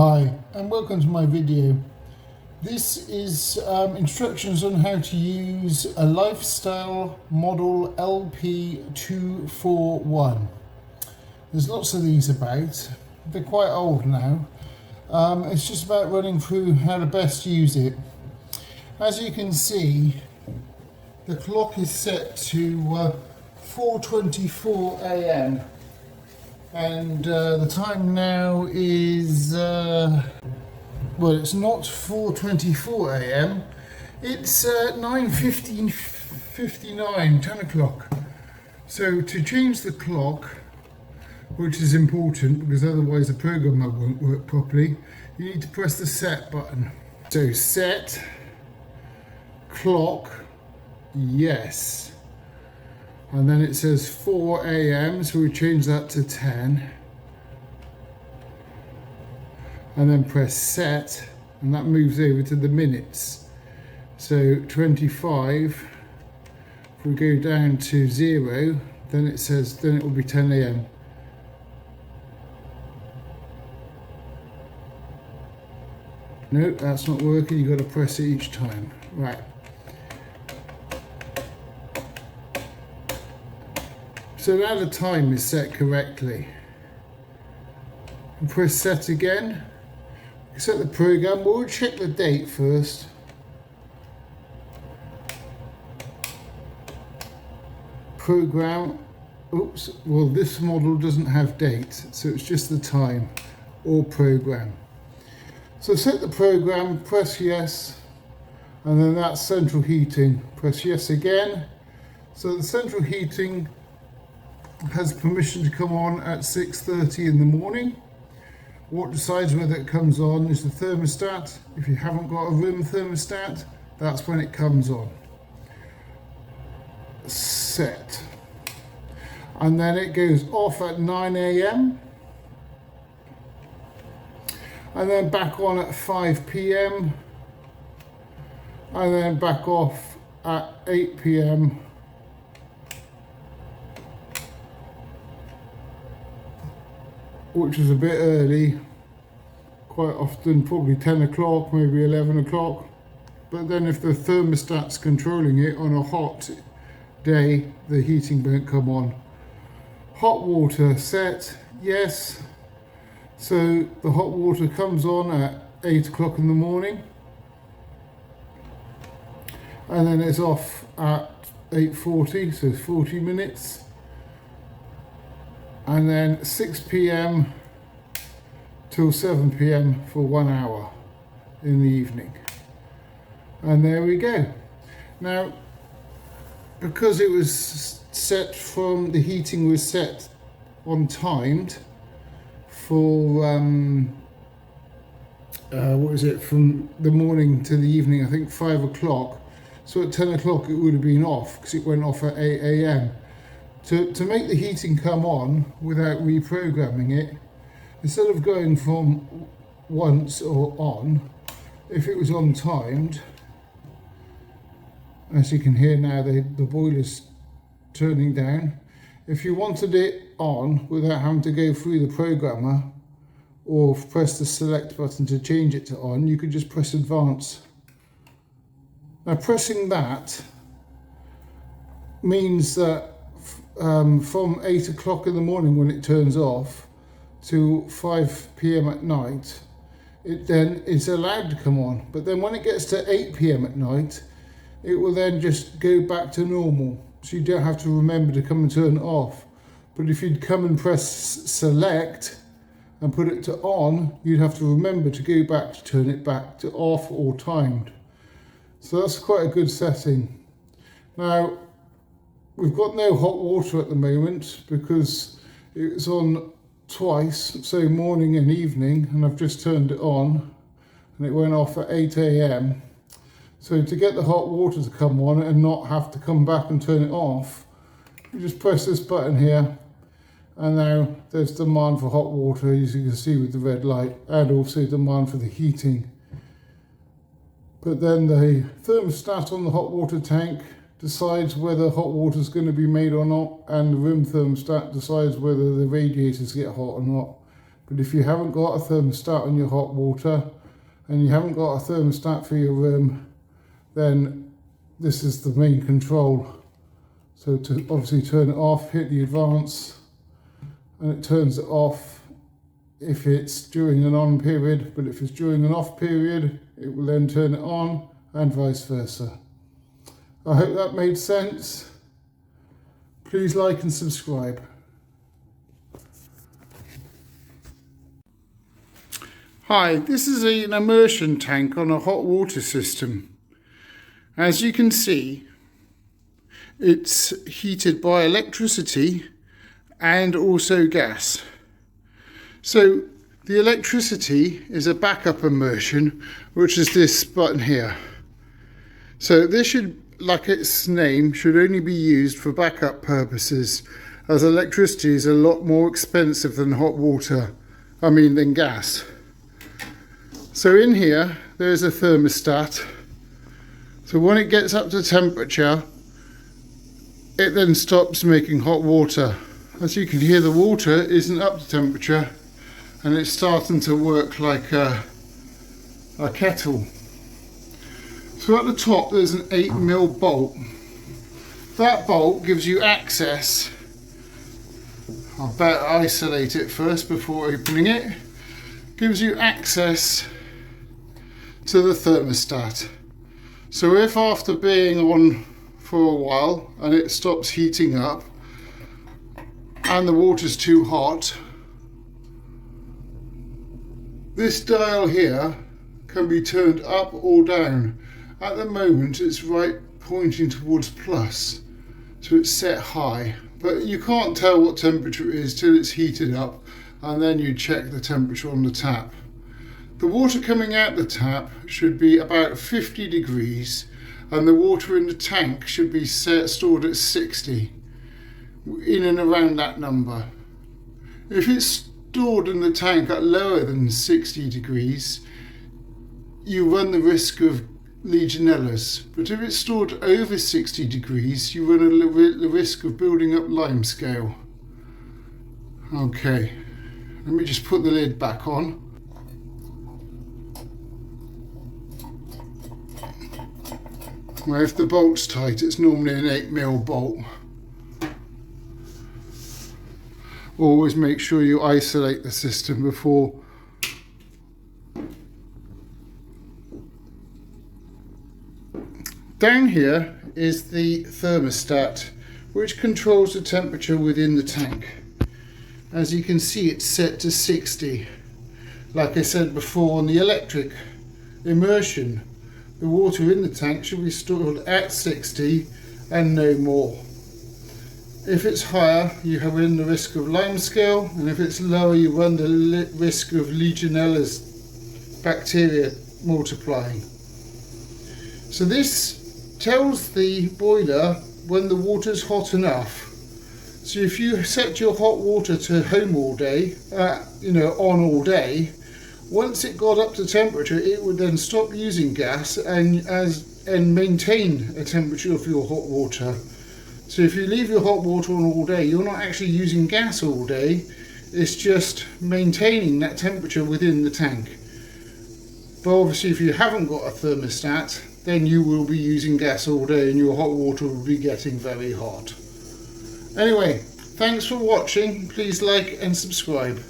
Hi and welcome to my video. This is instructions on how to use a lifestyle model LP241. There's lots of these about. They're quite old now. It's just about running through how to best use it. As you can see, the clock is set to 4:24 AM. And the time now is, well, it's not 4:24 AM, it's 9:59, 10 o'clock. So to change the clock, which is important because otherwise the programmer won't work properly, you need to press the set button. So set, clock, yes. And then it says 4 AM, so we change that to 10. And then press set, and that moves over to the minutes. So 25, if we go down to 0, then it says, then it will be 10 AM. No, that's not working, you've got to press it each time. Right. So now the time is set correctly. And press set again. Set the program, but we'll check the date first. Program, oops, well this model doesn't have date, so it's just the time, or program. So set the program, press yes, and then that's central heating. Press yes again. So the central heating has permission to come on at 6:30 in the morning. What decides whether it comes on is the thermostat. If you haven't got a room thermostat, that's when it comes on. Set. And then it goes off at 9 AM. And then back on at 5 PM. And then back off at 8 PM. Which is a bit early, quite often probably 10 o'clock, maybe 11 o'clock. But then if the thermostat's controlling it on a hot day, the heating won't come on. Hot water set, yes. So the hot water comes on at 8 o'clock in the morning. And then it's off at 8:40, so 40 minutes. And then 6 PM till 7 PM for 1 hour in the evening. And there we go. Now, because it was set from, the heating was set on timed for, what was it, from the morning to the evening, I think 5 o'clock. So at 10 o'clock it would have been off because it went off at 8 AM. To make the heating come on without reprogramming it, instead of going from once or on, if it was on timed, as you can hear now, the boiler's turning down. If you wanted it on without having to go through the programmer or press the select button to change it to on, you could just press advance. Now pressing that means that from 8 o'clock in the morning when it turns off to 5 PM at night, it then is allowed to come on. But then when it gets to 8 PM at night, it will then just go back to normal. So you don't have to remember to come and turn it off. But if you'd come and press select and put it to on, you'd have to remember to go back to turn it back to off or timed. So that's quite a good setting. Now, we've got no hot water at the moment because it's on twice, so morning and evening, and I've just turned it on and it went off at 8 AM. So to get the hot water to come on and not have to come back and turn it off, you just press this button here, and now there's demand for hot water, as you can see with the red light, and also demand for the heating. But then the thermostat on the hot water tank decides whether hot water is going to be made or not, and the room thermostat decides whether the radiators get hot or not. But if you haven't got a thermostat on your hot water and you haven't got a thermostat for your room, then this is the main control. So to obviously turn it off, hit the advance, and it turns it off if it's during an on period, but if it's during an off period, it will then turn it on, and vice versa. I hope that made sense. Please like and subscribe. Hi, this is an immersion tank on a hot water system. As you can see, it's heated by electricity and also gas. So the electricity is a backup immersion, which is this button here. So this should, like its name, should only be used for backup purposes, as electricity is a lot more expensive than than gas. So in here, there's a thermostat. So when it gets up to temperature, it then stops making hot water. As you can hear, the water isn't up to temperature and it's starting to work like a kettle. So at the top there's an 8mm bolt. That bolt gives you access. I'll better isolate it first before opening it. Gives you access to the thermostat. So if after being on for a while and it stops heating up and the water's too hot, this dial here can be turned up or down. At the moment it's right pointing towards plus, so it's set high, but you can't tell what temperature it is till it's heated up, and then you check the temperature on the tap. The water coming out the tap should be about 50 degrees and the water in the tank should be stored at 60, in and around that number. If it's stored in the tank at lower than 60 degrees, you run the risk of Legionellas, but if it's stored over 60 degrees, you run the risk of building up limescale. Okay, let me just put the lid back on. Well, if the bolt's tight, it's normally an 8mm bolt. Always make sure you isolate the system before. Down here is the thermostat, which controls the temperature within the tank. As you can see, it's set to 60. Like I said before, on the electric immersion, the water in the tank should be stored at 60 and no more. If it's higher, you run the risk of limescale, and if it's lower, you run the risk of Legionellas bacteria multiplying. So this tells the boiler when the water's hot enough. So if you set your hot water to home all day, on all day, once it got up to temperature, it would then stop using gas and maintain a temperature for your hot water. So if you leave your hot water on all day, you're not actually using gas all day, it's just maintaining that temperature within the tank. But obviously if you haven't got a thermostat, then you will be using gas all day and your hot water will be getting very hot. Anyway, thanks for watching. Please like and subscribe.